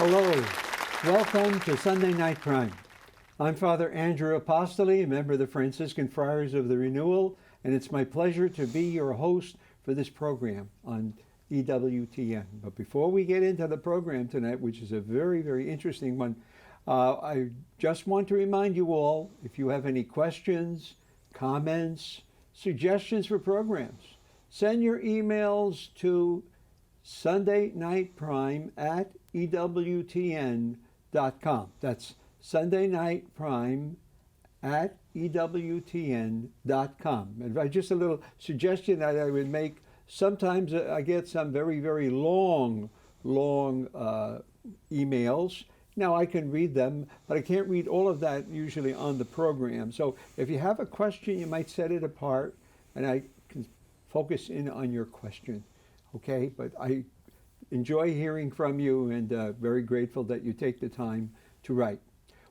Hello, welcome to Sunday Night Prime. I'm Father Andrew Apostoli, a member of the Franciscan Friars of the Renewal, and it's my pleasure to be your host for this program on EWTN. But before we get into the program tonight, which is a very, very interesting one, I just want to remind you all, if you have any questions, comments, suggestions for programs, send your emails to sundaynightprime@ewtn.com. That's sundaynightprime@ewtn.com. And just a little suggestion that I would make, sometimes I get some very, very long emails. Now I can read them, but I can't read all of that usually on the program. So if you have a question, you might set it apart, and I can focus in on your question. Okay, but I enjoy hearing from you, and very grateful that you take the time to write.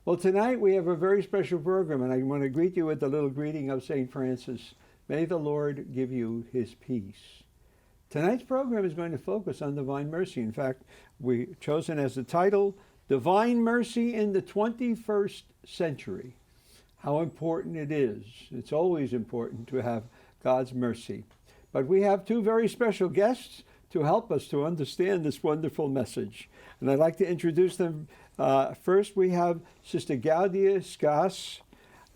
Well, tonight we have a very special program, and I want to greet you with the little greeting of St. Francis. May the Lord give you his peace. Tonight's program is going to focus on Divine Mercy. In fact, we've chosen as the title, Divine Mercy in the 21st Century. How important it is. It's always important to have God's mercy. But we have two very special guests to help us to understand this wonderful message. And I'd like to introduce them. First, we have Sister Gaurdia Skass,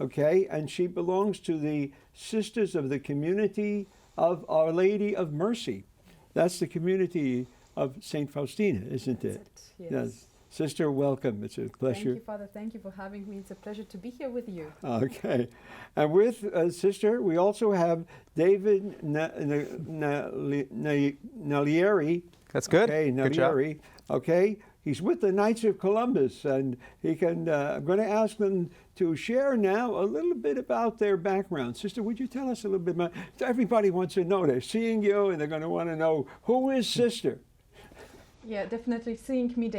okay, and she belongs to the Sisters of the Community of Our Lady of Mercy. That's the community of St. Faustina, isn't it? Yes. Sister, welcome. It's a pleasure. Thank you, Father. Thank you for having me. It's a pleasure to be here with you. Okay. And with Sister, we also have David Naglieri. That's good. Okay, Naglieri. Okay. He's with the Knights of Columbus, and he can. I'm going to ask them to share now a little bit about their background. Sister, would you tell us a little bit about? Everybody wants to know. They're seeing you, and they're going to want to know, who is Sister? Yeah, definitely seeing me,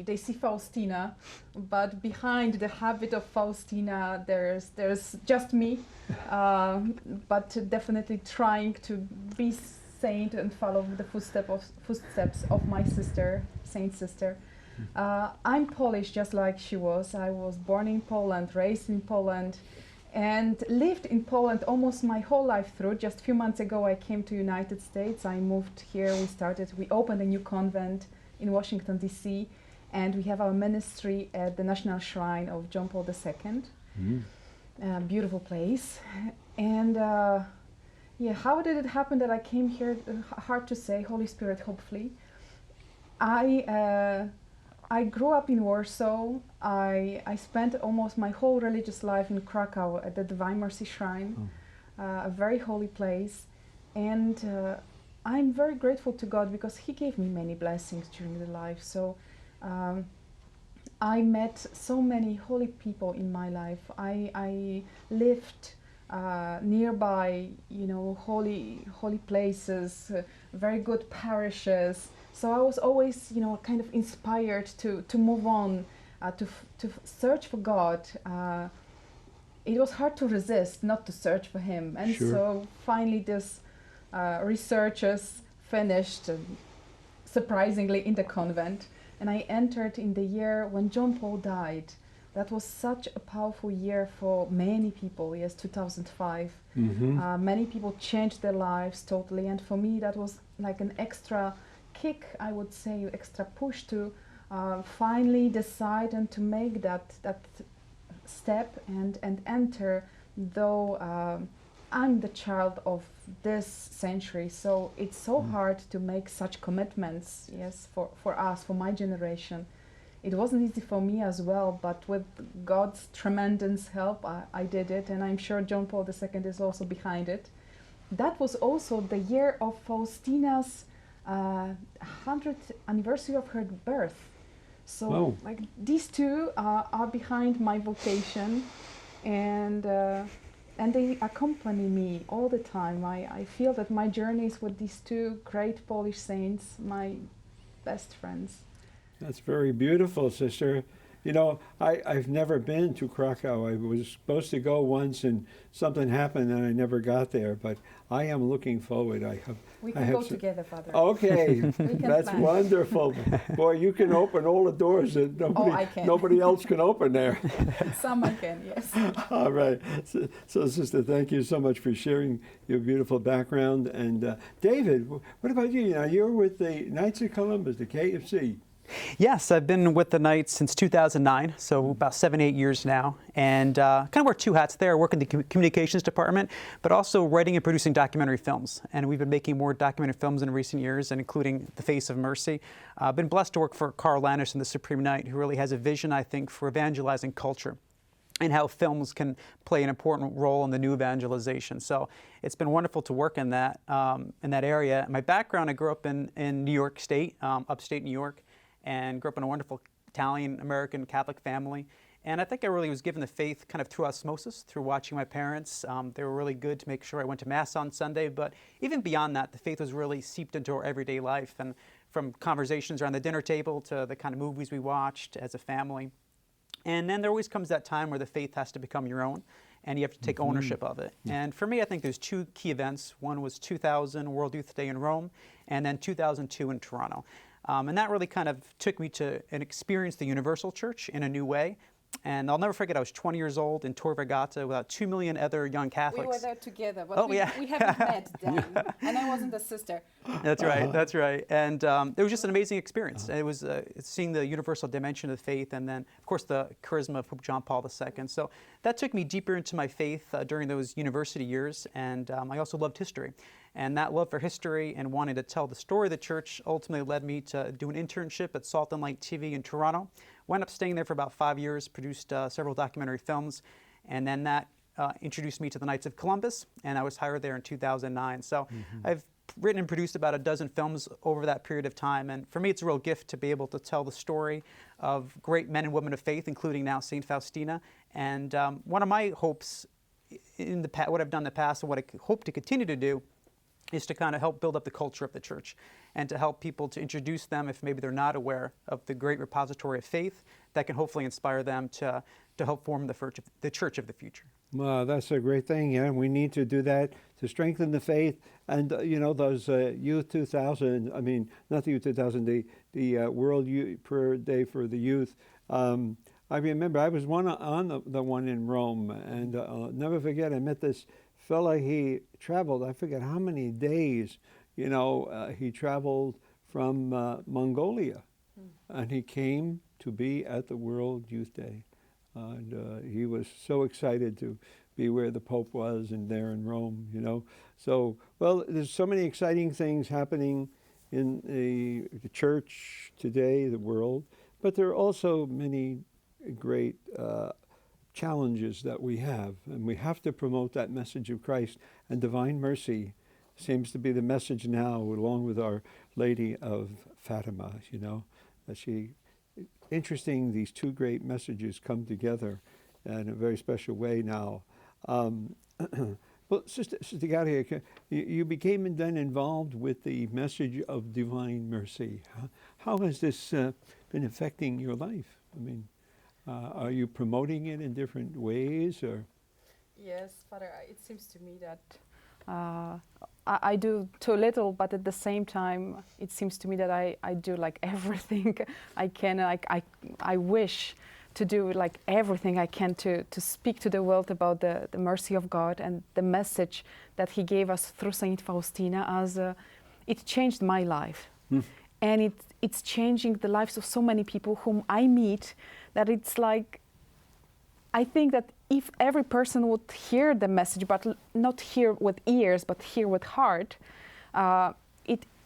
they see Faustina, but behind the habit of Faustina, there's just me, but definitely trying to be saint and follow the footsteps of my sister, Saint Sister. I'm Polish, just like she was. I was born in Poland, raised in Poland, and lived in Poland almost my whole life through. Just a few months ago, I came to United States. I moved here. We opened a new convent in Washington, D.C., and we have our ministry at the National Shrine of John Paul II. Beautiful place. And how did it happen that I came here? Hard to say. Holy Spirit, hopefully. I grew up in Warsaw. I spent almost my whole religious life in Krakow at the Divine Mercy Shrine, a very holy place. And I'm very grateful to God because He gave me many blessings during the life. So I met so many holy people in my life. I lived nearby, holy places, very good parishes. So I was always, kind of inspired to move on, to search for God. It was hard to resist not to search for Him, and Sure. So finally this researches finished, surprisingly, in the convent, and I entered in the year when John Paul died. That was such a powerful year for many people. Yes, 2005. Many people changed their lives totally, and for me that was like an extra kick, I would say, extra push to finally decide and to make that step and enter, though I'm the child of this century, so it's so hard to make such commitments, yes, for us, for my generation. It wasn't easy for me as well, but with God's tremendous help, I did it, and I'm sure John Paul II is also behind it. That was also the year of Faustina's 100th anniversary of her birth. So like these two are behind my vocation, and they accompany me all the time. I feel that my journeys with these two great Polish saints, my best friends. That's very beautiful, Sister. You know, I've never been to Krakow. I was supposed to go once, and something happened, and I never got there. But I am looking forward. We can go together, Father. Okay, We can that's plan. Wonderful. Boy, you can open all the doors that I can. nobody else can open there. Some I can, yes. All right. So, Sister, thank you so much for sharing your beautiful background. And David, what about you? Now, you're with the Knights of Columbus, the KFC. Yes, I've been with the Knights since 2009, so about 7-8 years now, and kind of wear two hats there. I work in the communications department, but also writing and producing documentary films. And we've been making more documentary films in recent years, and including The Face of Mercy. I've been blessed to work for Carl Anderson, the Supreme Knight, who really has a vision, I think, for evangelizing culture and how films can play an important role in the new evangelization. So it's been wonderful to work in that area. My background, I grew up in New York State, upstate New York, and grew up in a wonderful Italian-American Catholic family. And I think I really was given the faith kind of through osmosis, through watching my parents. They were really good to make sure I went to Mass on Sunday. But even beyond that, the faith was really seeped into our everyday life. And from conversations around the dinner table to the kind of movies we watched as a family. And then there always comes that time where the faith has to become your own, and you have to take ownership of it. And for me, I think there's two key events. One was 2000, World Youth Day in Rome, and then 2002 in Toronto. And that really kind of took me to and experience the universal church in a new way. And I'll never forget, I was 20 years old in Tor Vergata with about 2 million other young Catholics. We were there together, but we haven't met then. And I wasn't a sister. That's right, that's right. And it was just an amazing experience. It was seeing the universal dimension of faith, and then, of course, the charisma of Pope John Paul II. So that took me deeper into my faith during those university years. And I also loved history. And that love for history and wanting to tell the story of the church ultimately led me to do an internship at Salt and Light TV in Toronto. Wound up staying there for about 5 years, produced several documentary films, and then that introduced me to the Knights of Columbus, and I was hired there in 2009. So I've written and produced about a dozen films over that period of time, and for me it's a real gift to be able to tell the story of great men and women of faith, including now St. Faustina. And one of my hopes in what I've done in the past and what I hope to continue to do is to kind of help build up the culture of the church and to help people to introduce them, if maybe they're not aware of the great repository of faith, that can hopefully inspire them to help form the church of the future. Well, that's a great thing. Yeah, we need to do that to strengthen the faith. And you know, those Youth 2000. I mean, not the Youth 2000. The World Prayer Day for the Youth. I remember I was on the one in Rome, and I'll never forget. I met this fella. He traveled. I forget how many days. You know, he traveled from Mongolia, and he came to be at the World Youth Day. And he was so excited to be where the Pope was and there in Rome, you know. So, well, there's so many exciting things happening in the church today, the world, but there are also many great challenges that we have, and we have to promote that message of Christ. And divine mercy seems to be the message now, along with Our Lady of Fatima, you know, that she... Interesting, these two great messages come together in a very special way now. Well, Sister Gaurdia, you became then involved with the message of divine mercy. How has this been affecting your life? I mean, are you promoting it in different ways, or? Yes, Father, it seems to me that I do too little, but at the same time, it seems to me that I do like everything I can. Like I wish to do like everything I can to speak to the world about the mercy of God and the message that He gave us through Saint Faustina. As it changed my life, and it's changing the lives of so many people whom I meet. That it's like, I think that if every person would hear the message, but not hear with ears, but hear with heart,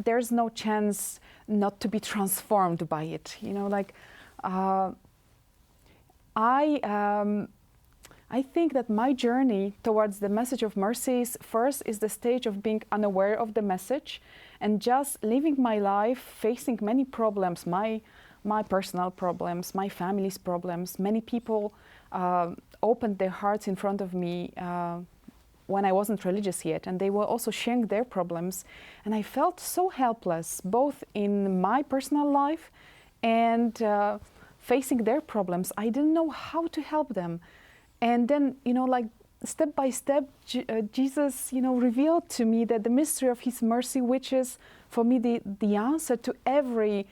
there's no chance not to be transformed by it. You know, like I think that my journey towards the message of mercy first is the stage of being unaware of the message and just living my life facing many problems, my personal problems, my family's problems. Many people opened their hearts in front of me when I wasn't religious yet, and they were also sharing their problems. And I felt so helpless, both in my personal life and facing their problems. I didn't know how to help them. And then, like step by step, Jesus, revealed to me that the mystery of his mercy, which is for me the answer to every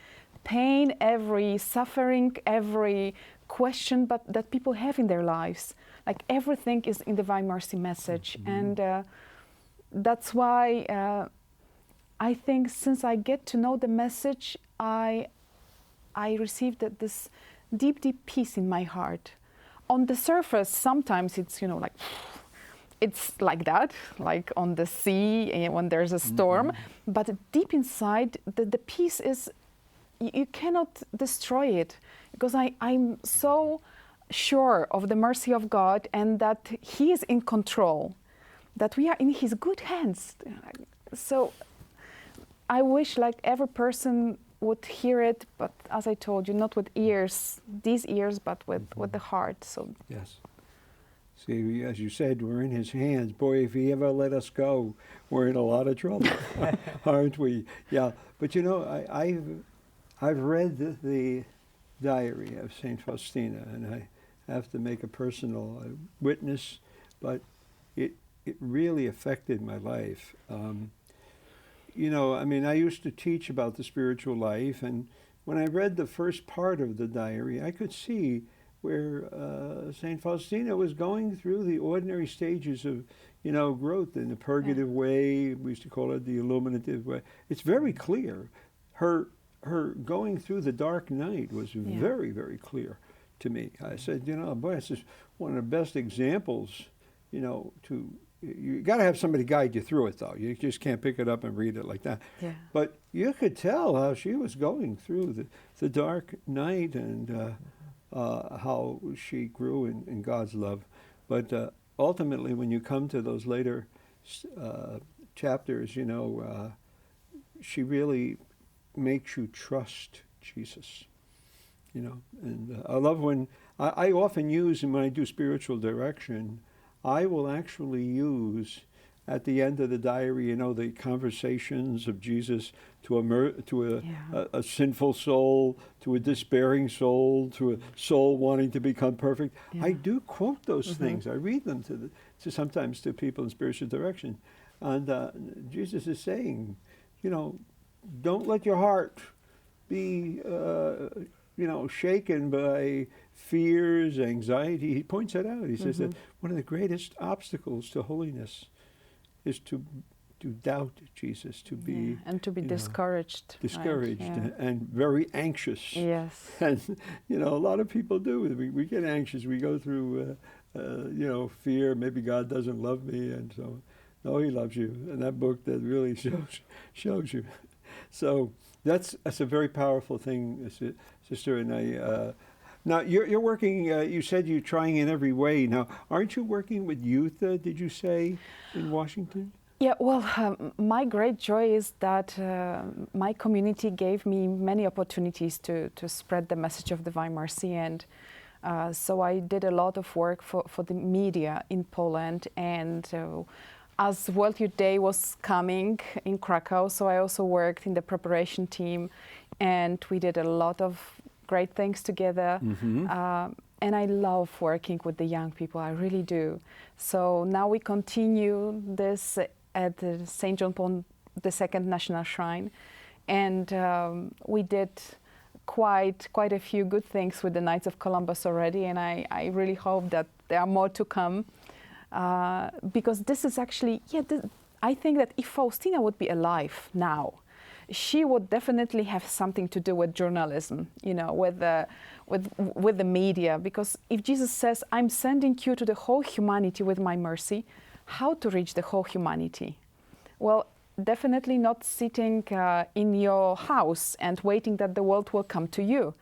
pain, every suffering, every question but that people have in their lives. Like everything is in divine mercy message. And that's why I think since I get to know the message, I received this deep, deep peace in my heart. On the surface, sometimes it's, like, it's like that, like on the sea when there's a storm. But deep inside, the peace is, you cannot destroy it, because I'm so sure of the mercy of God and that he is in control, that we are in his good hands. So I wish like every person would hear it, but as I told you, not with these ears, but with the heart. So yes. See, as you said, we're in his hands. Boy, if he ever let us go, we're in a lot of trouble, aren't we? Yeah. But I've read the diary of Saint Faustina, and I have to make a personal witness, but it really affected my life. I used to teach about the spiritual life, and when I read the first part of the diary, I could see where St. Faustina was going through the ordinary stages of, growth in the purgative way. We used to call it the illuminative way. It's very clear. Her going through the dark night was very, very clear to me. I said, boy, this is one of the best examples, you got to have somebody guide you through it, though. You just can't pick it up and read it like that. Yeah. But you could tell how she was going through the dark night and how she grew in God's love. But ultimately, when you come to those later chapters, she really makes you trust Jesus. And I love when I often use, and when I do spiritual direction, I will actually use at the end of the diary, the conversations of Jesus to a sinful soul, to a despairing soul, to a soul wanting to become perfect. Yeah. I do quote those things. I read them to sometimes to people in spiritual direction. And Jesus is saying, don't let your heart be, shaken by fears, anxiety. He points that out. He says that one of the greatest obstacles to holiness is to doubt Jesus, to be and to be discouraged, right? and very anxious. Yes, and a lot of people do. We get anxious. We go through fear. Maybe God doesn't love me, and so no, He loves you. And that book that really shows you. So that's a very powerful thing, sister. And now you're working. You said you're trying in every way. Now, aren't you working with youth? Did you say in Washington? Yeah. Well, my great joy is that my community gave me many opportunities to spread the message of divine mercy, and so I did a lot of work for the media in Poland. And as World Youth Day was coming in Krakow, so I also worked in the preparation team, and we did a lot of great things together. And I love working with the young people, I really do. So now we continue this at the St. John Paul II National Shrine, and we did quite a few good things with the Knights of Columbus already, and I really hope that there are more to come, because this is actually, I think that if Faustina would be alive now, she would definitely have something to do with journalism, with the media. Because if Jesus says, "I'm sending you to the whole humanity with my mercy," how to reach the whole humanity? Well, definitely not sitting in your house and waiting that the world will come to you.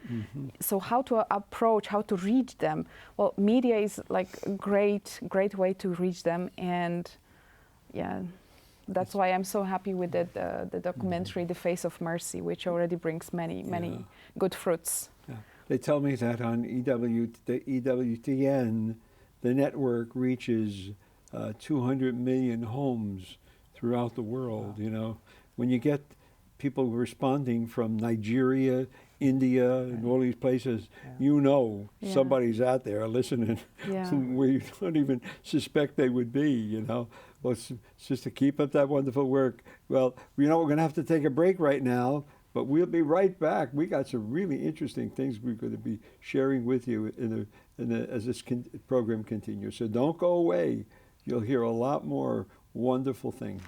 So how to approach, how to reach them? Well, media is like a great way to reach them, and that's why I'm so happy with the documentary, The Face of Mercy, which already brings many good fruits. Yeah. They tell me that on the EWTN, the network reaches 200 million homes throughout the world. When you get people responding from Nigeria, India, and all these places. Yeah. Somebody's out there listening Yeah. where you don't even suspect they would be, Well, it's just to keep up that wonderful work. Well, we're going to have to take a break right now, but we'll be right back. We got some really interesting things we're going to be sharing with you as this program continues. So don't go away. You'll hear a lot more wonderful things.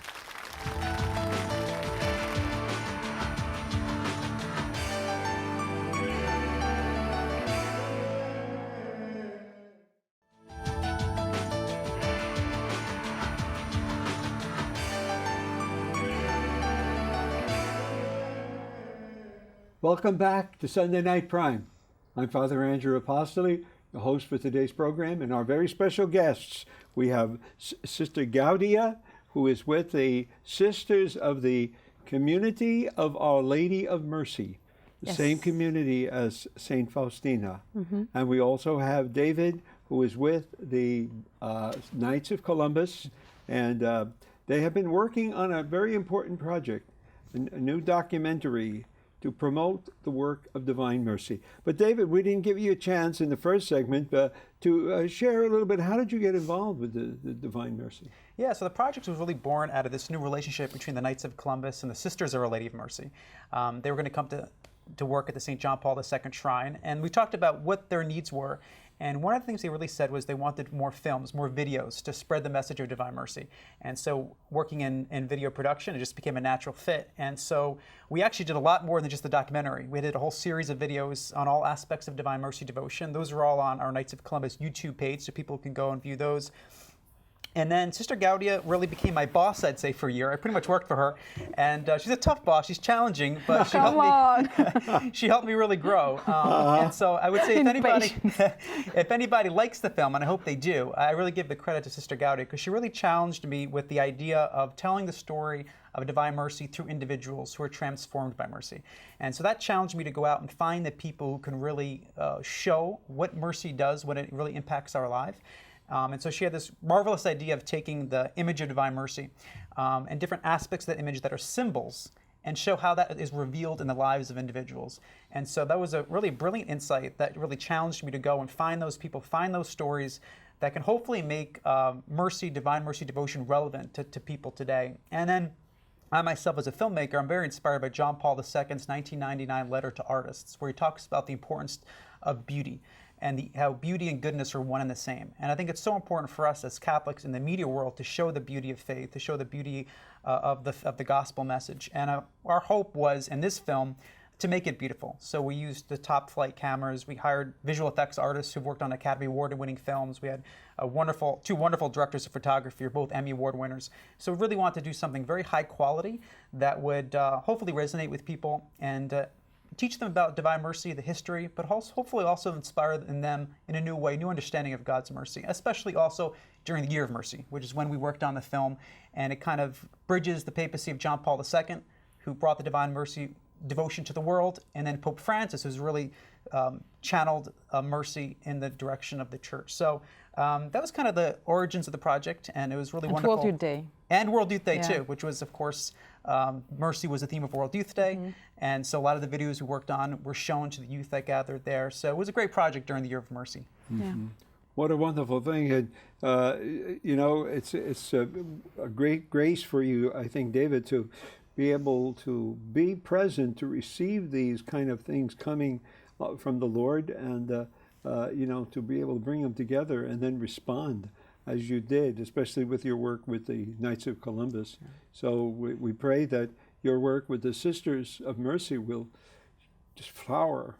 Welcome back to Sunday Night Prime. I'm Father Andrew Apostoli, the host for today's program, and our very special guests. We have Sister Gaurdia, who is with the Sisters of the Community of Our Lady of Mercy, the same community as St. Faustina. And we also have David, who is with the Knights of Columbus, and they have been working on a very important project, a new documentary to promote the work of Divine Mercy. But David, we didn't give you a chance in the first segment to share a little bit. How did you get involved with the Divine Mercy? Yeah, so the project was really born out of this new relationship between the Knights of Columbus and the Sisters of Our Lady of Mercy. They were going to come to work at the St. John Paul II Shrine, and we talked about what their needs were. And one of the things they really said was they wanted more films, more videos to spread the message of Divine Mercy. And so working in video production, it just became a natural fit. And so we actually did a lot more than just the documentary. We did a whole series of videos on all aspects of Divine Mercy devotion. Those are all on our Knights of Columbus YouTube page, so people can go and view those. And then Sister Gaurdia really became my boss, I'd say, for a year. I pretty much worked for her. And she's a tough boss. She's challenging, but she she helped me really grow. And so I would say if anybody likes the film, and I hope they do, I really give the credit to Sister Gaurdia, because she really challenged me with the idea of telling the story of Divine Mercy through individuals who are transformed by mercy. And so that challenged me to go out and find the people who can really show what mercy does when it really impacts our life. And so she had this marvelous idea of taking the image of Divine Mercy and different aspects of that image that are symbols and show how that is revealed in the lives of individuals. And so that was a really brilliant insight that really challenged me to go and find those people, find those stories that can hopefully make mercy, Divine Mercy devotion relevant to people today. And then I myself, as a filmmaker, I'm very inspired by John Paul II's 1999 letter to artists, where he talks about the importance of beauty and how beauty and goodness are one and the same. And I think it's so important for us as Catholics in the media world to show the beauty of faith, to show the beauty of the gospel message. And our hope was, in this film, to make it beautiful. So we used the top flight cameras. We hired visual effects artists who've worked on Academy Award-winning films. We had two wonderful directors of photography, both Emmy Award winners. So we really wanted to do something very high quality that would hopefully resonate with people and teach them about Divine Mercy, the history, but hopefully also inspire in them in a new way, new understanding of God's mercy, especially also during the Year of Mercy, which is when we worked on the film. And it kind of bridges the papacy of John Paul II, who brought the Divine Mercy devotion to the world, and then Pope Francis, who's really channeled mercy in the direction of the church. So that was kind of the origins of the project, and it was really wonderful. World Youth Day. And World Youth Day, too, which was, of course, mercy was the theme of World Youth Day. And so a lot of the videos we worked on were shown to the youth that gathered there. So it was a great project during the Year of Mercy. Yeah. What a wonderful thing. And, it's a great grace for you, I think, David, to be able to be present, to receive these kind of things coming from the Lord, and, to be able to bring them together and then respond as you did, especially with your work with the Knights of Columbus. So we pray that your work with the Sisters of Mercy will just flower,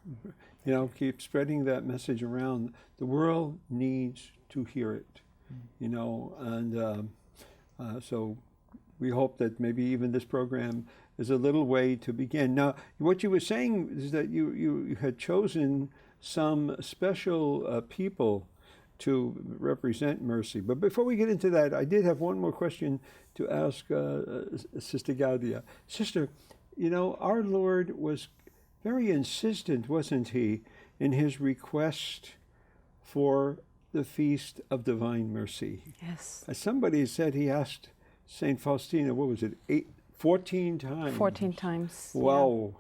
keep spreading that message around. The world needs to hear it, and so we hope that maybe even this program is a little way to begin. Now, what you were saying is that you had chosen some special people to represent mercy. But before we get into that, I did have one more question to ask Sister Gaurdia. Sister, our Lord was very insistent, wasn't he, in his request for the Feast of Divine Mercy. Yes. As somebody said, he asked St. Faustina, what was it, 14 times. 14 times. Yeah. Wow.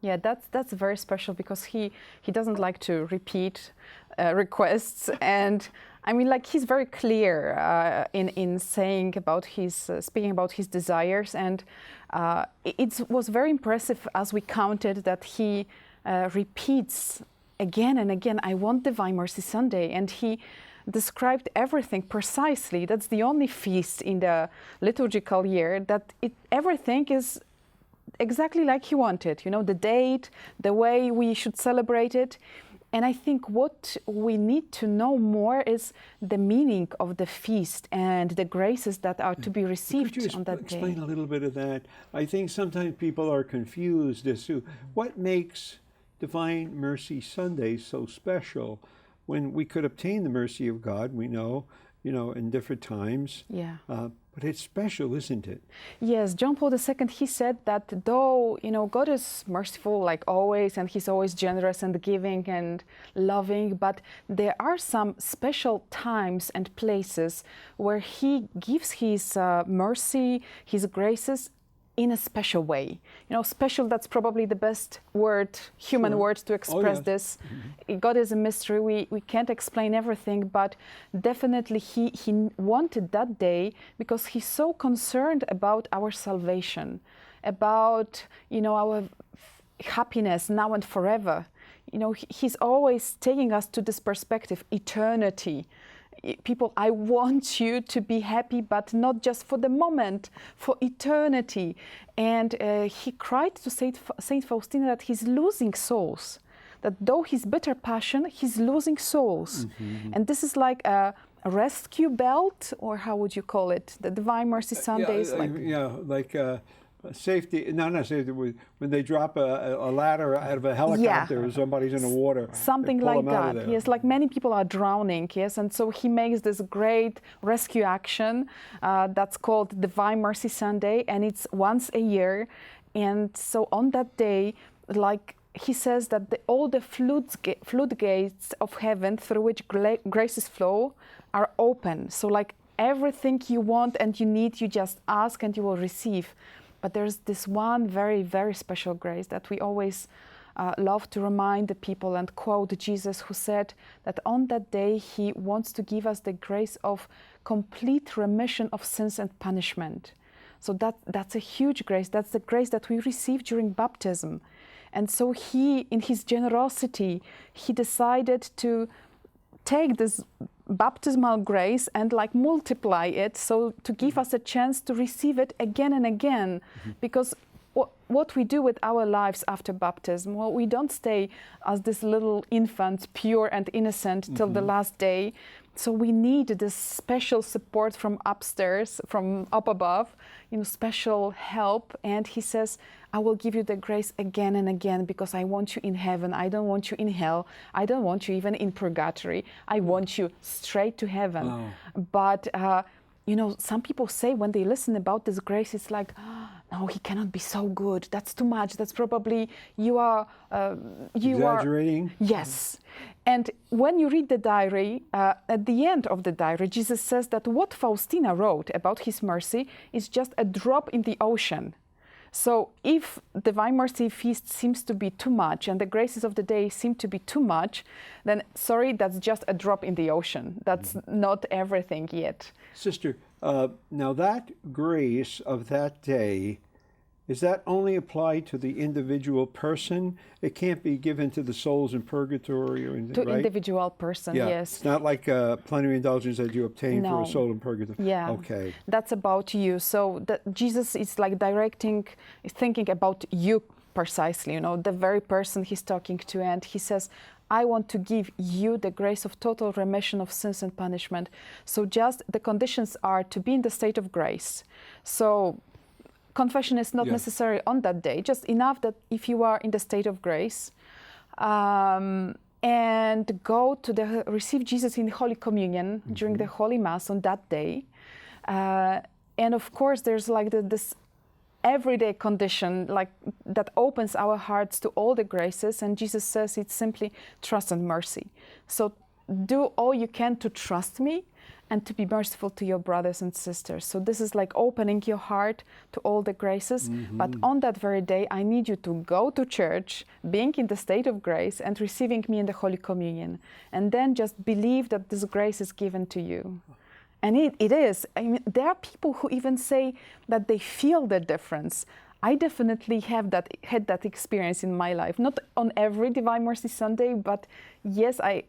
Yeah, that's very special because he doesn't like to repeat requests, and I mean, like, he's very clear in saying about his speaking about his desires, and it was very impressive as we counted that he repeats again and again, "I want Divine Mercy Sunday," and he described everything precisely. That's the only feast in the liturgical year that everything is exactly like he wanted, you know, the date, the way we should celebrate it. And I think what we need to know more is the meaning of the feast and the graces that are to be received Could you on that explain day. a little bit of that? I think sometimes people are confused as to what makes Divine Mercy Sunday so special when we could obtain the mercy of God, we know, in different times. Yeah. But it's special, isn't it? Yes, John Paul II, he said that though, God is merciful like always, and he's always generous and giving and loving, but there are some special times and places where he gives his mercy, his graces in a special way. Special, that's probably the best word, human Sure. word to express yes. this. God is a mystery. We can't explain everything, but definitely he wanted that day because he's so concerned about our salvation, about, our happiness now and forever. He's always taking us to this perspective, eternity. People, I want you to be happy, but not just for the moment, for eternity. And he cried to Saint Faustina that he's losing souls, that though his bitter passion, he's losing souls. Mm-hmm. And this is like a rescue belt, or how would you call it? The Divine Mercy Sundays? Safety, not safety, when they drop a ladder out of a helicopter or somebody's in the water. Something they pull like them out of that. there. Yes, like many people are drowning, yes, and so he makes this great rescue action that's called Divine Mercy Sunday, and it's once a year. And so on that day, like he says that all the floodgates of heaven through which graces flow are open. So like everything you want and you need, you just ask and you will receive. But there's this one very, very special grace that we always love to remind the people and quote Jesus, who said that on that day he wants to give us the grace of complete remission of sins and punishment. So that's a huge grace. That's the grace that we receive during baptism. And so he, in his generosity, he decided to take this baptismal grace and like multiply it, so to give us a chance to receive it again and again. Because what we do with our lives after baptism, well, we don't stay as this little infant, pure and innocent till the last day. So we need this special support from upstairs, from up above, special help. And he says, I will give you the grace again and again because I want you in heaven. I don't want you in hell. I don't want you even in purgatory. I want you straight to heaven. Wow. But, some people say when they listen about this grace, it's like, no, he cannot be so good. That's too much. That's probably, you are Exaggerating? Yes. And when you read the diary, at the end of the diary, Jesus says that what Faustina wrote about his mercy is just a drop in the ocean. So if Divine Mercy Feast seems to be too much and the graces of the day seem to be too much, then sorry, that's just a drop in the ocean. That's not everything yet. Sister, now that grace of that day, is that only applied to the individual person? It can't be given to the souls in purgatory or anything, To right? individual person, Yeah. yes. It's not like plenary indulgence that you obtain for No. a soul in purgatory. Yeah, Okay. that's about you. So Jesus is like thinking about you precisely, the very person he's talking to. And he says, I want to give you the grace of total remission of sins and punishment. So just the conditions are to be in the state of grace. So confession is not necessary on that day, just enough that if you are in the state of grace, and go to receive Jesus in Holy Communion during the Holy Mass on that day. And of course, there's like this everyday condition like that opens our hearts to all the graces, and Jesus says it's simply trust and mercy. So do all you can to trust me and to be merciful to your brothers and sisters. So this is like opening your heart to all the graces. But on that very day, I need you to go to church, being in the state of grace and receiving me in the Holy Communion. And then just believe that this grace is given to you. And it is. I mean, there are people who even say that they feel the difference. I definitely had that experience in my life. Not on every Divine Mercy Sunday, but yes, I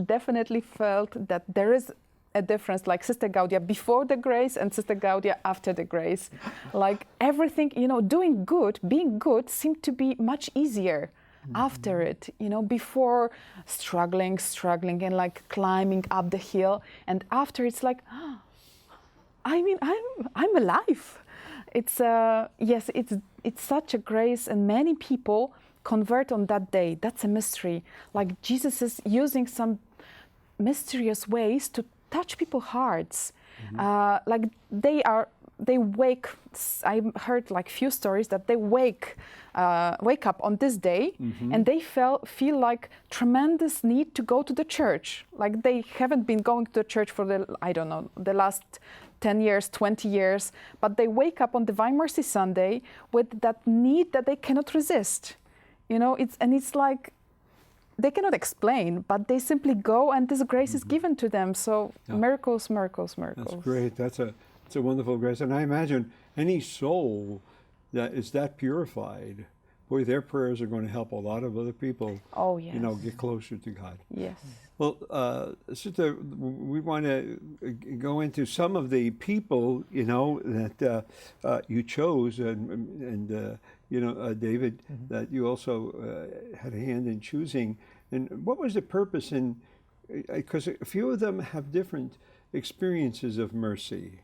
definitely felt that there is a difference, like Sister Gaurdia before the grace and Sister Gaurdia after the grace. Like everything, doing good, being good seemed to be much easier after it, before struggling and like climbing up the hill. And after it's like, I'm alive. It's yes, it's such a grace, and many people convert on that day. That's a mystery. Like Jesus is using some mysterious ways to touch people's hearts. Like they wake. I heard like few stories that they wake up on this day, and they feel like tremendous need to go to the church. Like they haven't been going to the church for the last 10 years, 20 years, but they wake up on Divine Mercy Sunday with that need that they cannot resist. It's like they cannot explain, but they simply go and this grace is given to them. So miracles. That's great. It's a wonderful grace. And I imagine any soul that is that purified, boy, their prayers are going to help a lot of other people, oh, yes. Get closer to God. Yes. Well, Sister, we want to go into some of the people, that you chose, and David, that you also had a hand in choosing. And what was the purpose in, because a few of them have different experiences of mercy.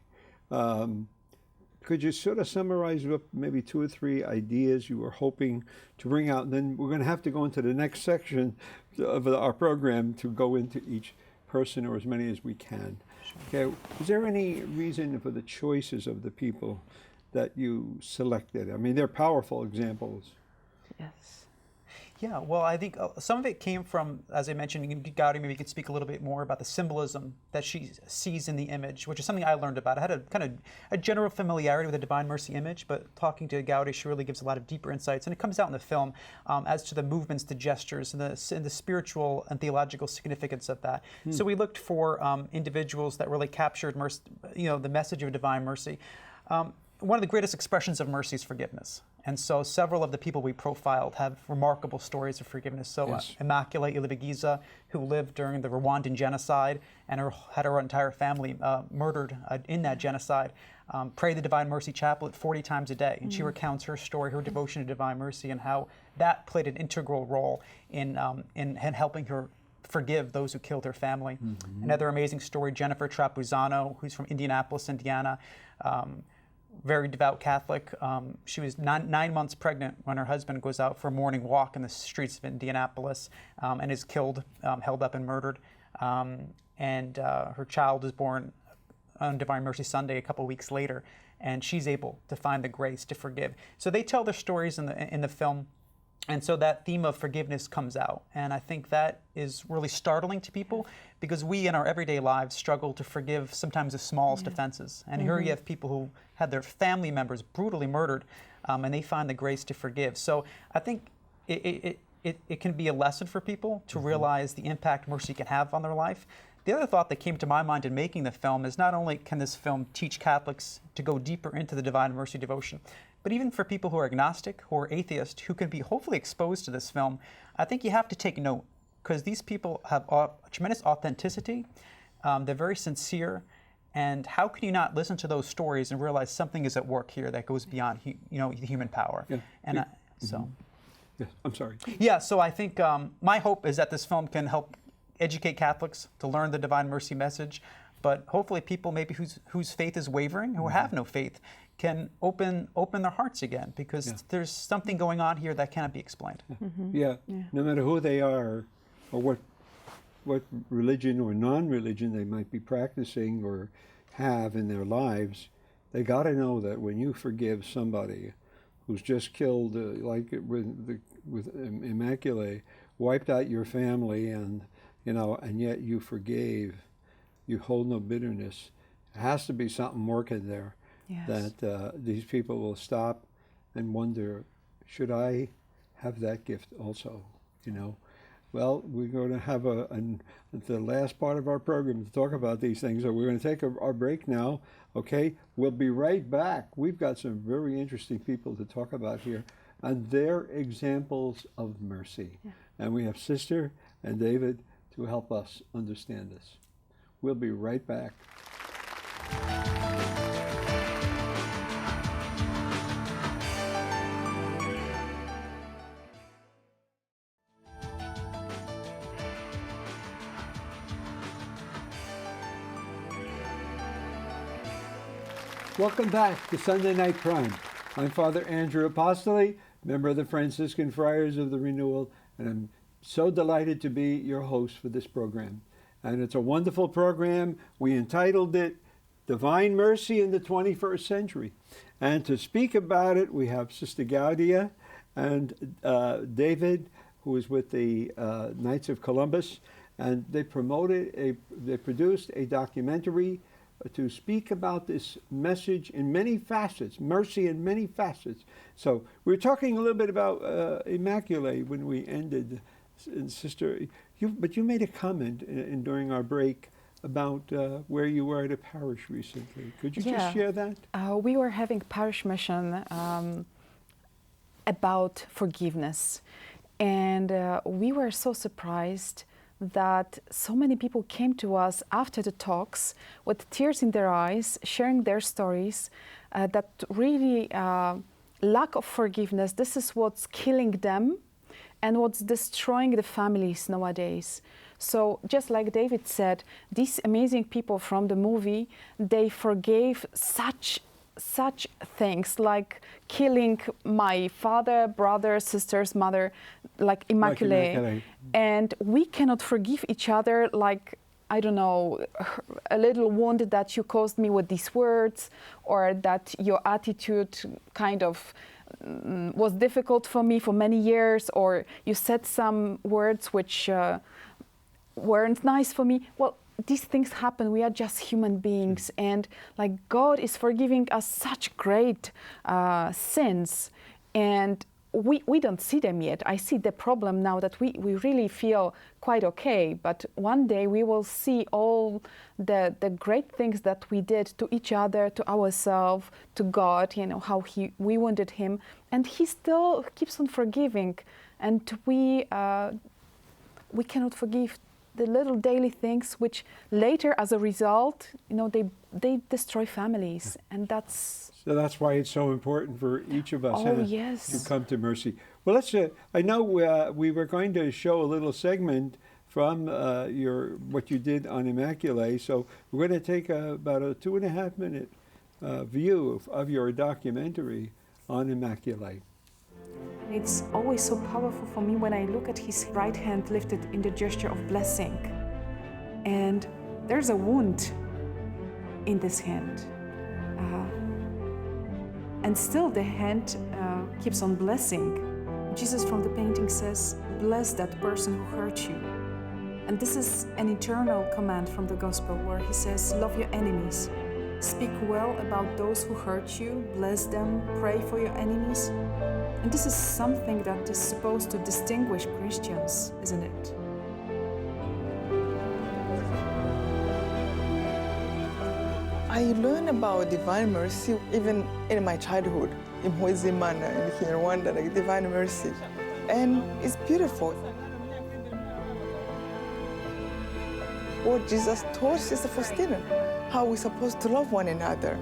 Could you sort of summarize what maybe 2 or 3 ideas you were hoping to bring out? And then we're going to have to go into the next section of our program to go into each person, or as many as we can. Sure. Okay. Is there any reason for the choices of the people that you selected? I mean, they're powerful examples. Yes. Yeah, well, I think some of it came from, as I mentioned, Gaudi, maybe you could speak a little bit more about the symbolism that she sees in the image, which is something I learned about. I had a kind of a general familiarity with the Divine Mercy image, but talking to Gaudi, she really gives a lot of deeper insights, and it comes out in the film as to the movements, the gestures, and the spiritual and theological significance of that. So we looked for individuals that really captured mercy, the message of Divine Mercy. One of the greatest expressions of mercy is forgiveness. And so several of the people we profiled have remarkable stories of forgiveness. So yes. Immaculée Ilibagiza, who lived during the Rwandan genocide and had her entire family murdered in that genocide, prayed the Divine Mercy Chaplet 40 times a day. And she recounts her story, her devotion to Divine Mercy, and how that played an integral role in helping her forgive those who killed her family. Another amazing story, Jennifer Trapuzano, who's from Indianapolis, Indiana, very devout Catholic. She was 9 months pregnant when her husband goes out for a morning walk in the streets of Indianapolis and is killed, held up and murdered. And her child is born on Divine Mercy Sunday a couple weeks later, and she's able to find the grace to forgive. So they tell their stories in the film. And so that theme of forgiveness comes out. And I think that is really startling to people, because we in our everyday lives struggle to forgive sometimes the smallest offenses. And here you have people who had their family members brutally murdered, and they find the grace to forgive. So I think it can be a lesson for people to realize the impact mercy can have on their life. The other thought that came to my mind in making the film is not only can this film teach Catholics to go deeper into the Divine Mercy devotion, but even for people who are agnostic, who are atheist, who can be hopefully exposed to this film, I think you have to take note, because these people have tremendous authenticity. They're very sincere. And how can you not listen to those stories and realize something is at work here that goes beyond human power? Yeah. And Yeah. I'm sorry. Yeah, so I think my hope is that this film can help educate Catholics to learn the Divine Mercy message, but hopefully people maybe whose faith is wavering, who have no faith, can open their hearts again, because there's something going on here that cannot be explained. Yeah. No matter who they are or what religion or non-religion they might be practicing or have in their lives, they got to know that when you forgive somebody who's just killed, like with Immaculée, wiped out your family, and and yet you forgave. You hold no bitterness. It has to be something working there. Yes. That these people will stop and wonder, should I have that gift also? Well, we're going to have the last part of our program to talk about these things. So we're going to take our break now. Okay, we'll be right back. We've got some very interesting people to talk about here and their examples of mercy. Yeah. And we have Sister and David to help us understand this. We'll be right back. Welcome back to Sunday Night Prime. I'm Father Andrew Apostoli, member of the Franciscan Friars of the Renewal, and I'm so delighted to be your host for this program. And it's a wonderful program. We entitled it Divine Mercy in the 21st Century. And to speak about it, we have Sister Gaurdia and David, who is with the Knights of Columbus, and they produced a documentary to speak about this message in many facets, mercy in many facets. So we were talking a little bit about Immaculate when we ended, and Sister, but you made a comment during our break about where you were at a parish recently. Could you just share that? We were having parish mission about forgiveness, and we were so surprised that so many people came to us after the talks with tears in their eyes, sharing their stories, that really lack of forgiveness, this is what's killing them and what's destroying the families nowadays. So just like David said, these amazing people from the movie, they forgave such things like killing my father, brother, sister's mother, like Immaculate. And we cannot forgive each other, like, I don't know, a little wound that you caused me with these words, or that your attitude kind of was difficult for me for many years, or you said some words which weren't nice for me. Well, these things happen. We are just human beings, and like God is forgiving us such great sins, and we don't see them yet. I see the problem now that we really feel quite okay, but one day we will see all the great things that we did to each other, to ourselves, to God, how we wounded him, and he still keeps on forgiving, and we cannot forgive the little daily things which later, as a result, they destroy families, and that's... So that's why it's so important for each of us yes, to come to mercy. Well, let's. I know we were going to show a little segment from what you did on Immaculate. So we're going to take about a 2.5 minute view of your documentary on Immaculate. It's always so powerful for me when I look at his right hand lifted in the gesture of blessing. And there's a wound in this hand. And still the hand keeps on blessing. Jesus from the painting says, bless that person who hurt you. And this is an eternal command from the gospel where he says, love your enemies. Speak well about those who hurt you, bless them, pray for your enemies. And this is something that is supposed to distinguish Christians, isn't it? I learned about divine mercy even in my childhood, in Imana and here in Rwanda, like divine mercy. And it's beautiful. What Jesus taught Sister Faustina, how we're supposed to love one another.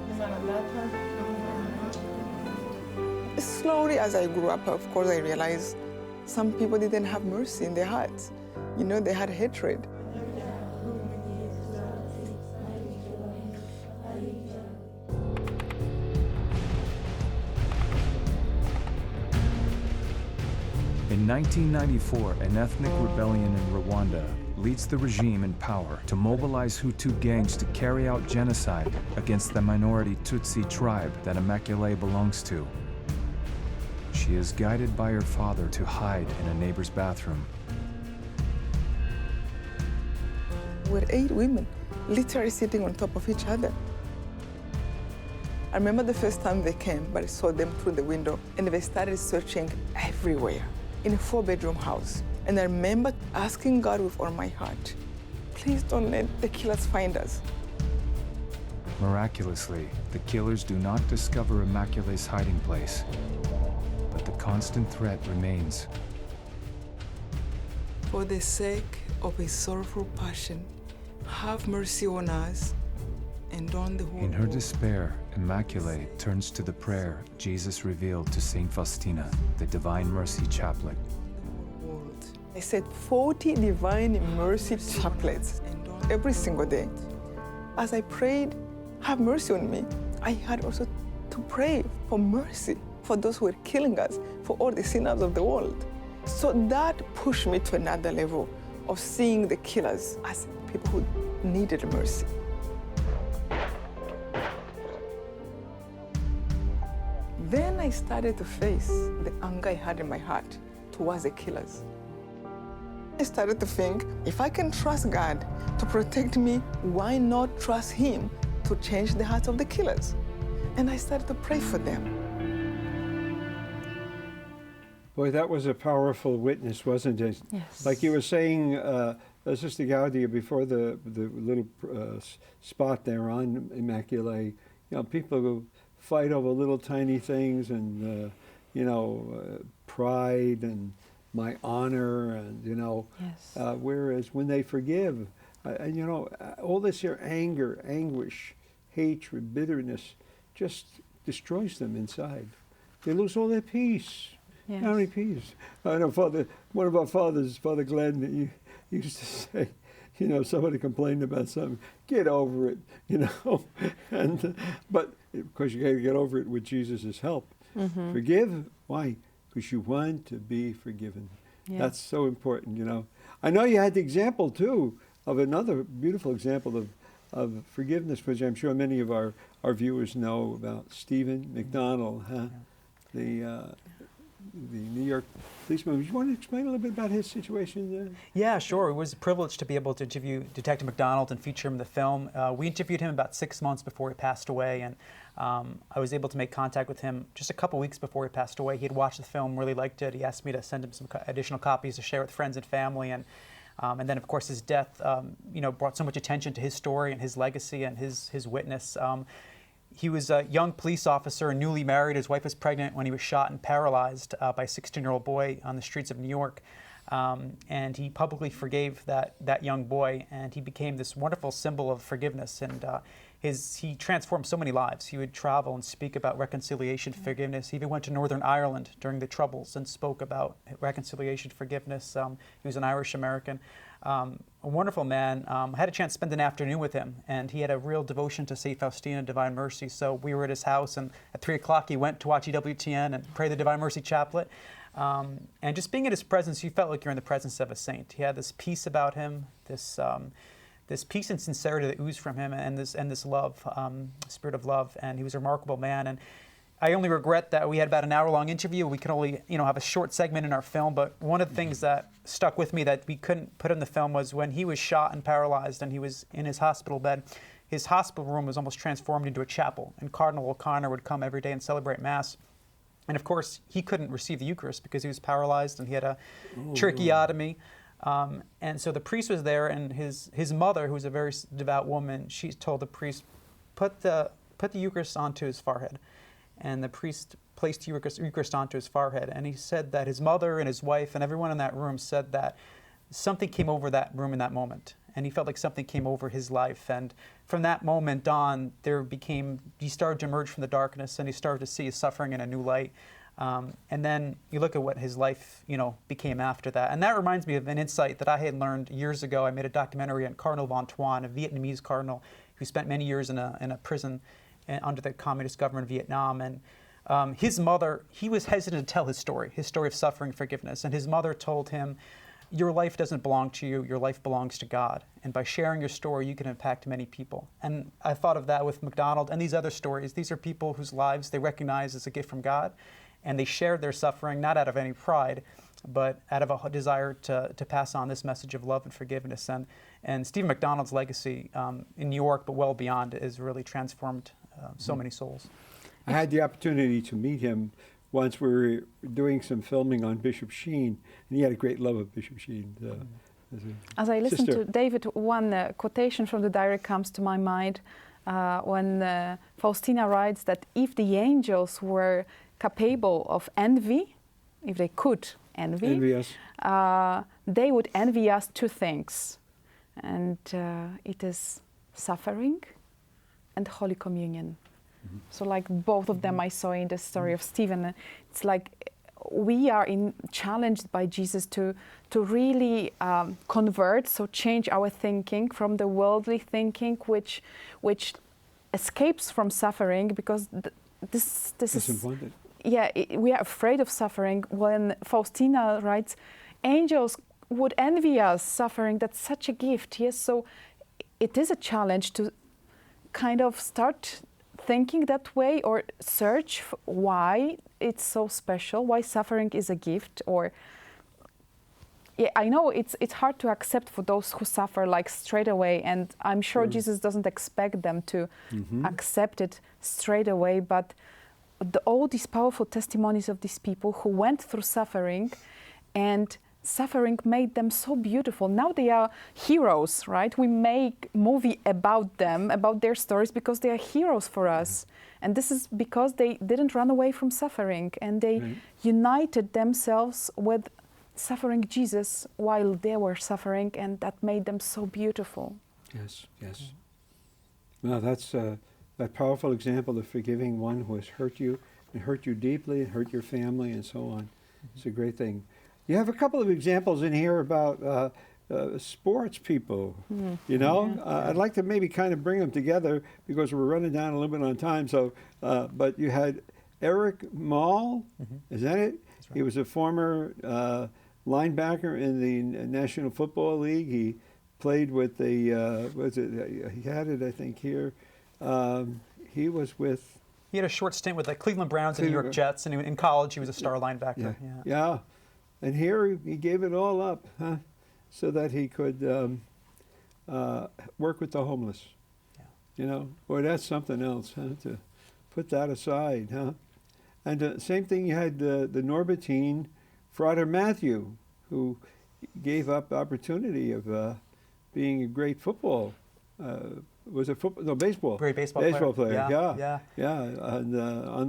Slowly, as I grew up, of course, I realized some people didn't have mercy in their hearts. They had hatred. In 1994, an ethnic rebellion in Rwanda leads the regime in power to mobilize Hutu gangs to carry out genocide against the minority Tutsi tribe that Immaculate belongs to. She is guided by her father to hide in a neighbor's bathroom. were 8 women, literally sitting on top of each other. I remember the first time they came, but I saw them through the window, and they started searching everywhere in a 4-bedroom house. And I remember asking God with all my heart, please don't let the killers find us. Miraculously, the killers do not discover Immaculate's hiding place, but the constant threat remains. For the sake of his sorrowful passion, have mercy on us and on the whole In her world. despair, Immaculate turns to the prayer Jesus revealed to Saint Faustina, the Divine Mercy Chaplet. I said 40 Divine Mercy chaplets every single day. As I prayed, have mercy on me, I had also to pray for mercy for those who were killing us, for all the sinners of the world. So that pushed me to another level of seeing the killers as people who needed mercy. Then I started to face the anger I had in my heart towards the killers. I started to think, if I can trust God to protect me, why not trust Him to change the hearts of the killers? And I started to pray for them. Boy, that was a powerful witness, wasn't it? Yes. Like you were saying, Sister Gaurdia, before the little spot there on Immaculate, you know, people who fight over little tiny things and, pride and my honor and, Yes. whereas when they forgive, all this here anger, anguish, hatred, bitterness just destroys them inside. They lose all their peace. Yes. How many peace? I know one of our fathers, Father Glenn, he used to say, somebody complained about something, get over it, and but of course you got to get over it with Jesus' help. Mm-hmm. Forgive, why? Because you want to be forgiven. Yeah. That's so important, I know you had the example too of another beautiful example of forgiveness, which I'm sure many of our viewers know about, Stephen McDonald, huh? The New York policeman. Would you want to explain a little bit about his situation there? Yeah, sure. It was a privilege to be able to interview Detective McDonald and feature him in the film. We interviewed him about 6 months before he passed away, and I was able to make contact with him just a couple weeks before he passed away. He had watched the film, really liked it. He asked me to send him some additional copies to share with friends and family, and then, of course, his death, brought so much attention to his story and his legacy and his witness. He was a young police officer and newly married. His wife was pregnant when he was shot and paralyzed by a 16-year-old boy on the streets of New York. And he publicly forgave that young boy, and he became this wonderful symbol of forgiveness. And he transformed so many lives. He would travel and speak about reconciliation, forgiveness. He even went to Northern Ireland during the Troubles and spoke about reconciliation, forgiveness. He was an Irish American. A wonderful man. I had a chance to spend an afternoon with him, and he had a real devotion to St. Faustina, Divine Mercy. So we were at his house, and at 3 o'clock he went to watch EWTN and pray the Divine Mercy Chaplet. And just being in his presence, you felt like you're in the presence of a saint. He had this peace about him, this peace and sincerity that oozed from him, and this love, spirit of love. And he was a remarkable man. And I only regret that we had about an hour-long interview. We could only, have a short segment in our film. But one of the things that stuck with me that we couldn't put in the film was when he was shot and paralyzed, and he was in his hospital bed. His hospital room was almost transformed into a chapel, and Cardinal O'Connor would come every day and celebrate Mass. And of course, he couldn't receive the Eucharist because he was paralyzed and he had a tracheotomy. And so the priest was there, and his mother, who was a very devout woman, she told the priest, put the Eucharist onto his forehead. And the priest placed the Eucharist onto his forehead. And he said that his mother and his wife and everyone in that room said that something came over that room in that moment. And he felt like something came over his life. And from that moment on, he started to emerge from the darkness, and he started to see his suffering in a new light. And then you look at what his life, became after that. And that reminds me of an insight that I had learned years ago. I made a documentary on Cardinal Von Tuan, a Vietnamese cardinal who spent many years in a prison under the communist government of Vietnam. And his mother, he was hesitant to tell his story of suffering and forgiveness. And his mother told him, your life doesn't belong to you, your life belongs to God. And by sharing your story, you can impact many people. And I thought of that with McDonald and these other stories. These are people whose lives they recognize as a gift from God, and they shared their suffering, not out of any pride, but out of a desire to pass on this message of love and forgiveness. And Stephen McDonald's legacy in New York, but well beyond, has really transformed so many souls. I had the opportunity to meet him once. We were doing some filming on Bishop Sheen, and he had a great love of Bishop Sheen. As I listen sister. to David, one quotation from the diary comes to my mind when Faustina writes that if the angels were capable of envy, if they could envy us. they would envy us two things. And it is suffering and Holy Communion. So like both of them I saw in the story of Stephen. It's like we are challenged by Jesus to really convert, so change our thinking from the worldly thinking, which escapes from suffering, because this is important. Yeah, we are afraid of suffering. When Faustina writes, angels would envy us suffering. That's such a gift. Yes, so it is a challenge to kind of start thinking that way, or search why it's so special, why suffering is a gift. Or yeah, I know it's hard to accept for those who suffer like straight away, and I'm sure Jesus doesn't expect them to accept it straight away, but all these powerful testimonies of these people who went through suffering, and suffering made them so beautiful. Now they are heroes, right? We make movie about them, about their stories, because they are heroes for us. And this is because they didn't run away from suffering, and they united themselves with suffering Jesus while they were suffering, and that made them so beautiful. Yes, yes. Well, that's that powerful example of forgiving one who has hurt you, and hurt you deeply, and hurt your family, and so on. It's a great thing. You have a couple of examples in here about sports people, you know? I'd like to maybe kind of bring them together, because we're running down a little bit on time. So, but you had Eric Maul, is that it? That's right. He was a former linebacker in the National Football League. He played with the, he had it, I think, here. He was with... He had a short stint with the Cleveland Browns and New York Jets, and in college he was a star linebacker. Yeah. And here he gave it all up, so that he could work with the homeless. Yeah. You know, boy, that's something else, to put that aside, And same thing, you had the Norbertine Frater Matthew, who gave up the opportunity of being a great football. Was it football? No, baseball. Great baseball player. Yeah. And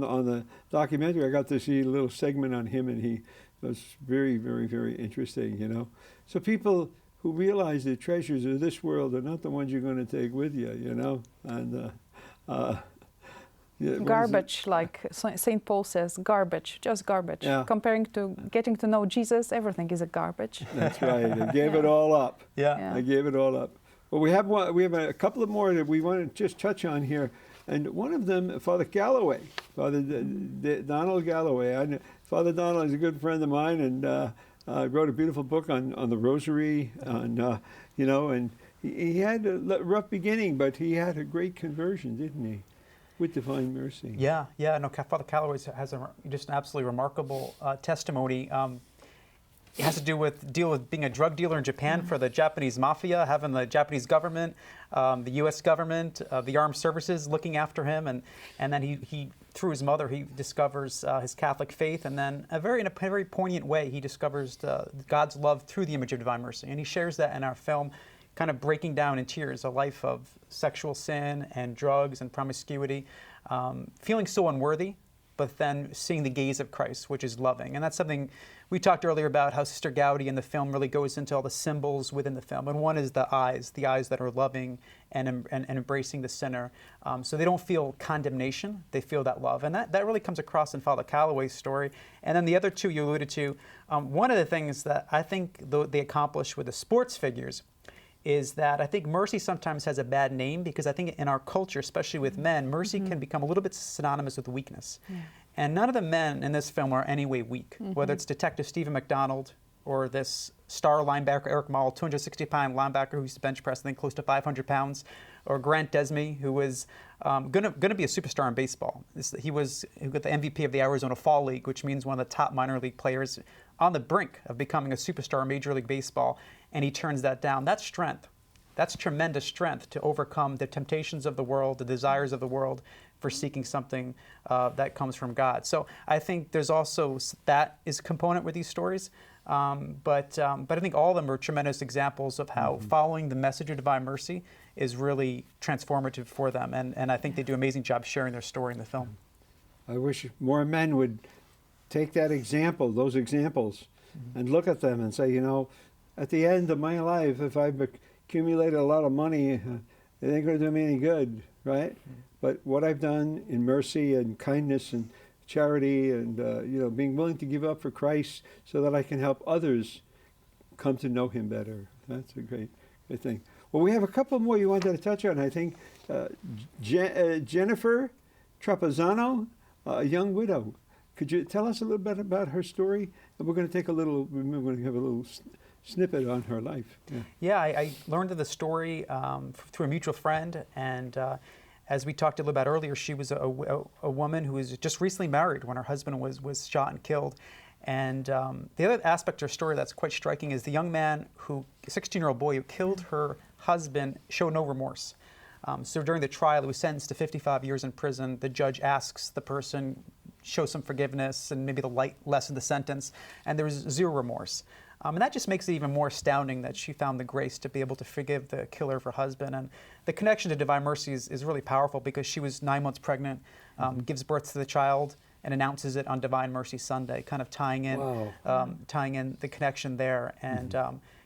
on the documentary, I got to see a little segment on him, and he was very, very, very interesting. You know, so people who realize the treasures of this world are not the ones you're going to take with you. You know, and garbage, like St. Paul says, garbage, just garbage. Yeah. Comparing to getting to know Jesus, everything is a garbage. That's right. They gave it all up. Yeah. They gave it all up. Well, we have a couple of more that we want to just touch on here, and one of them, Father Galloway, Father Donald Galloway. Father Donald is a good friend of mine, and wrote a beautiful book on the Rosary, you know, and he had a rough beginning, but he had a great conversion, didn't he, with divine mercy? Yeah. No, Father Galloway has just an absolutely remarkable testimony. It has to deal with being a drug dealer in Japan for the Japanese mafia, having the Japanese government, the U.S. government, the armed services looking after him, and then he through his mother he discovers his Catholic faith, and then in a very poignant way he discovers God's love through the image of divine mercy, and he shares that in our film, kind of breaking down in tears a life of sexual sin and drugs and promiscuity, feeling so unworthy, but then seeing the gaze of Christ, which is loving. And that's something we talked earlier about, how Sister Gaudi in the film really goes into all the symbols within the film. And one is the eyes that are loving and embracing the sinner. So they don't feel condemnation, they feel that love. And that really comes across in Father Galloway's story. And then the other two you alluded to, one of the things that I think they accomplish with the sports figures is that I think mercy sometimes has a bad name, because I think in our culture, especially with men, mercy can become a little bit synonymous with weakness. Yeah. And none of the men in this film are any way weak, whether it's Detective Stephen McDonald or this star linebacker Eric Maul, 260-pound linebacker who used to bench press, I think, close to 500 pounds, or Grant Desmey, who was going to be a superstar in baseball. He got the MVP of the Arizona Fall League, which means one of the top minor league players, on the brink of becoming a superstar in Major League Baseball, and he turns that down. That's strength. That's tremendous strength to overcome the temptations of the world, the desires of the world, for seeking something that comes from God. So I think there's also that is a component with these stories. But I think all of them are tremendous examples of how following the message of divine mercy is really transformative for them. And I think they do an amazing job sharing their story in the film. I wish more men would take that example, those examples, and look at them and say, you know, at the end of my life, if I've accumulated a lot of money, it ain't going to do me any good, right? But what I've done in mercy and kindness and charity and you know, being willing to give up for Christ so that I can help others come to know Him better. That's a great thing. Well, we have a couple more you wanted to touch on. I think Jennifer Trapazzano, a young widow. Could you tell us a little bit about her story? And we're going to take a little. We're going to have a little snippet on her life. Yeah, I learned of the story through a mutual friend, and as we talked a little about earlier, she was a woman who was just recently married when her husband was shot and killed. And the other aspect of her story that's quite striking is the young man a 16-year-old boy who killed her husband showed no remorse. So during the trial, he was sentenced to 55 years in prison. The judge asks the person, show some forgiveness and maybe lessen the sentence, and there was zero remorse. And that just makes it even more astounding that she found the grace to be able to forgive the killer of her husband. And the connection to divine mercy is really powerful because she was 9 months pregnant, gives birth to the child, and announces it on Divine Mercy Sunday, kind of tying in the connection there. And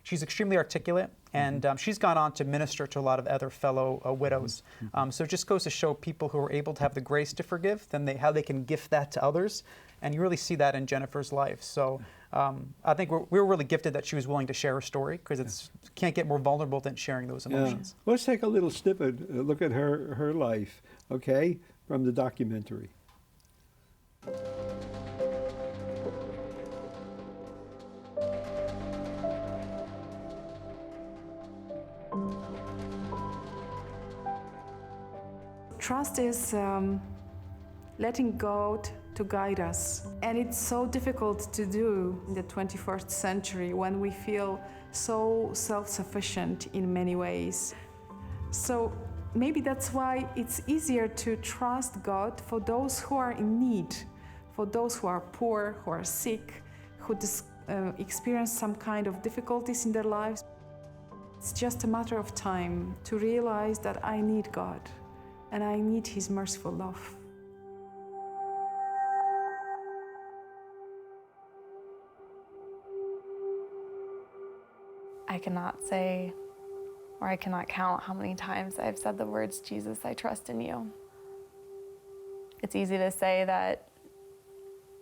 she's extremely articulate, and she's gone on to minister to a lot of other fellow widows. So it just goes to show people who are able to have the grace to forgive, then how they can gift that to others. And you really see that in Jennifer's life. So I think we were really gifted that she was willing to share her story, because it can't get more vulnerable than sharing those emotions. Yeah. Let's take a little snippet, look at her life, okay, from the documentary. Trust is letting God to guide us. And it's so difficult to do in the 21st century when we feel so self-sufficient in many ways. So maybe that's why it's easier to trust God for those who are in need, for those who are poor, who are sick, who experience some kind of difficulties in their lives. It's just a matter of time to realize that I need God and I need His merciful love. I cannot say, or I cannot count how many times I've said the words, Jesus, I trust in you. It's easy to say that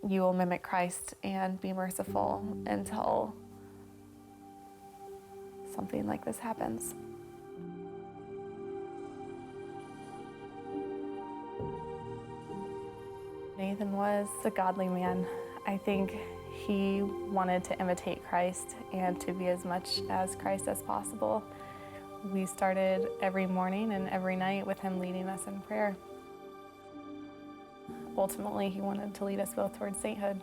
you will mimic Christ and be merciful until something like this happens. Nathan was a godly man. I think he wanted to imitate Christ and to be as much as Christ as possible. We started every morning and every night with him leading us in prayer. Ultimately, he wanted to lead us both towards sainthood.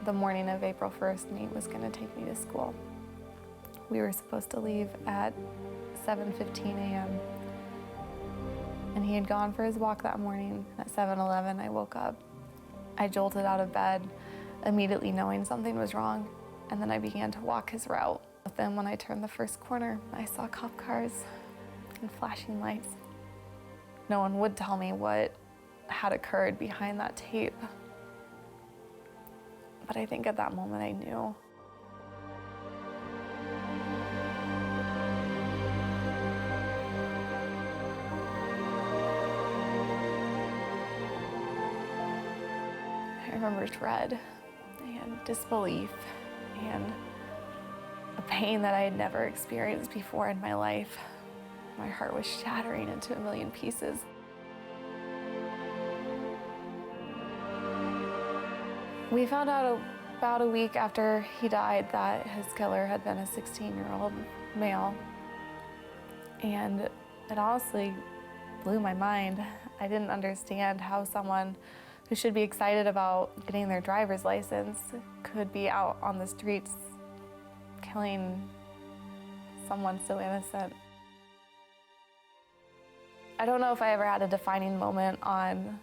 The morning of April 1st, Nate was going to take me to school. We were supposed to leave at 7:15 a.m. And he had gone for his walk that morning. At 7:11, I woke up. I jolted out of bed, immediately knowing something was wrong, and then I began to walk his route. But then when I turned the first corner, I saw cop cars and flashing lights. No one would tell me what had occurred behind that tape. But I think at that moment I knew. I remember dread and disbelief and a pain that I had never experienced before in my life. My heart was shattering into a million pieces. We found out about a week after he died that his killer had been a 16-year-old male. And it honestly blew my mind. I didn't understand how someone who should be excited about getting their driver's license could be out on the streets killing someone so innocent. I don't know if I ever had a defining moment on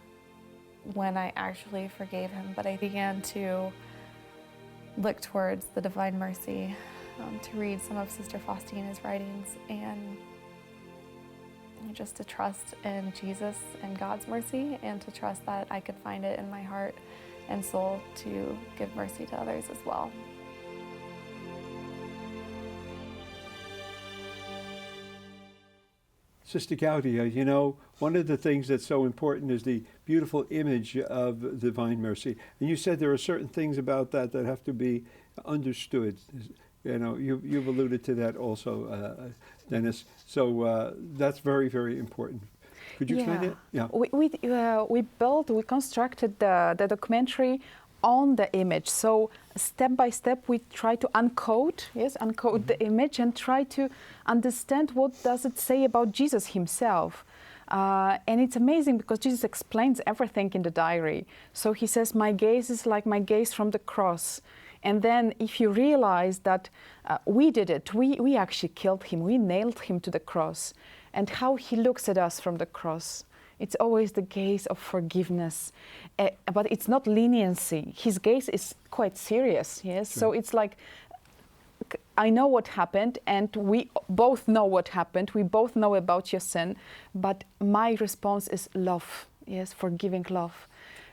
when I actually forgave him, but I began to look towards the divine mercy, to read some of Sister Faustina's writings, and just to trust in Jesus and God's mercy, and to trust that I could find it in my heart and soul to give mercy to others as well. Sister Gaurdia, you know, one of the things that's so important is the beautiful image of divine mercy. And you said there are certain things about that that have to be understood. You know, you've alluded to that also, Dennis. So that's very, very important. Could you explain it? Yeah. We constructed the documentary on the image. So step by step, we try to uncode the image and try to understand what does it say about Jesus himself. And it's amazing because Jesus explains everything in the diary. So he says, my gaze is like my gaze from the cross. And then if you realize that we did it, we actually killed him, we nailed him to the cross, and how he looks at us from the cross. It's always the gaze of forgiveness, but it's not leniency. His gaze is quite serious, yes? Sure. So it's like, I know what happened, and we both know what happened. We both know about your sin, but my response is love, yes, forgiving love.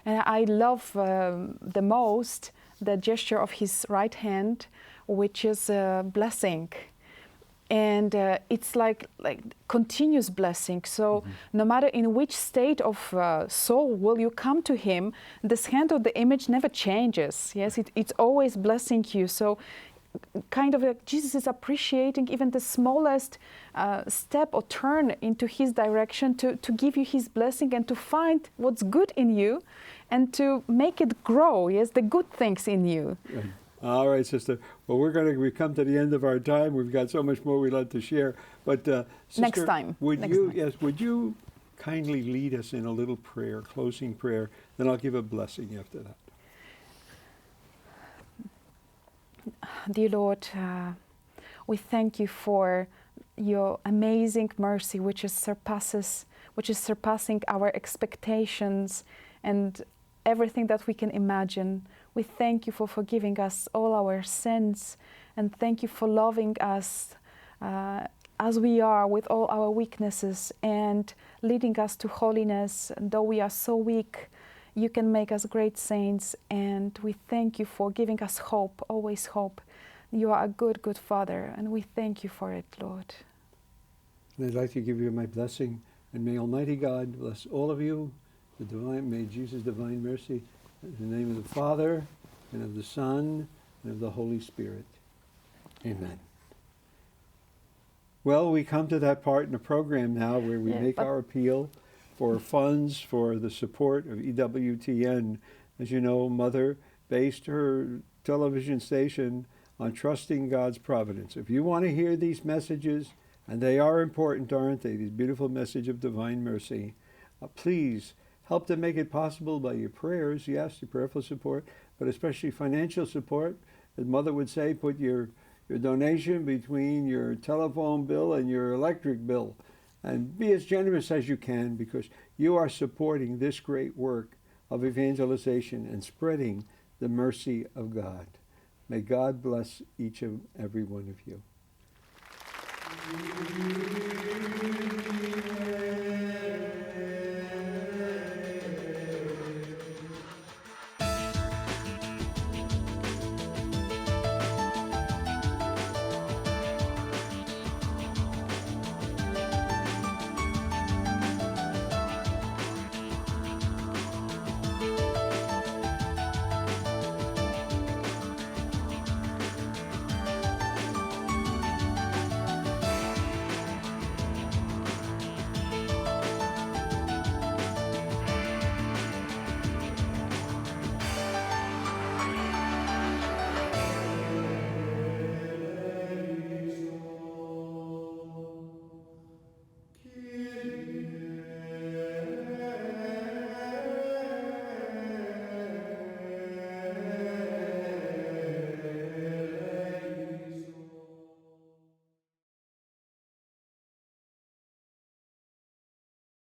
And I love the most the gesture of his right hand, which is a blessing. And it's like continuous blessing. So no matter in which state of soul will you come to him, this hand of the image never changes. Yes, it's always blessing you. So kind of like Jesus is appreciating even the smallest step or turn into his direction to give you his blessing and to find what's good in you and to make it grow, yes, the good things in you. Yeah. All right, Sister. Well, we come to the end of our time. We've got so much more we'd like to share. But Sister, next time. Would you kindly lead us in a little prayer, closing prayer? Then I'll give a blessing after that. Dear Lord, we thank you for your amazing mercy, which is surpassing our expectations and everything that we can imagine. We thank you for forgiving us all our sins, and thank you for loving us as we are with all our weaknesses and leading us to holiness. Though we are so weak, you can make us great saints, and we thank you for giving us hope, always hope. You are a good, good Father, and we thank you for it, Lord. And I'd like to give you my blessing, and may Almighty God bless all of you. May Jesus' divine mercy, in the name of the Father, and of the Son, and of the Holy Spirit. Amen. Well, we come to that part in the program now where we make our appeal for funds for the support of EWTN. As you know, Mother based her television station on trusting God's providence. If you want to hear these messages, and they are important, aren't they, these beautiful messages of divine mercy, please help to make it possible by your prayers, yes, your prayerful support, but especially financial support. As Mother would say, put your donation between your telephone bill and your electric bill, and be as generous as you can, because you are supporting this great work of evangelization and spreading the mercy of God. May God bless each and every one of you.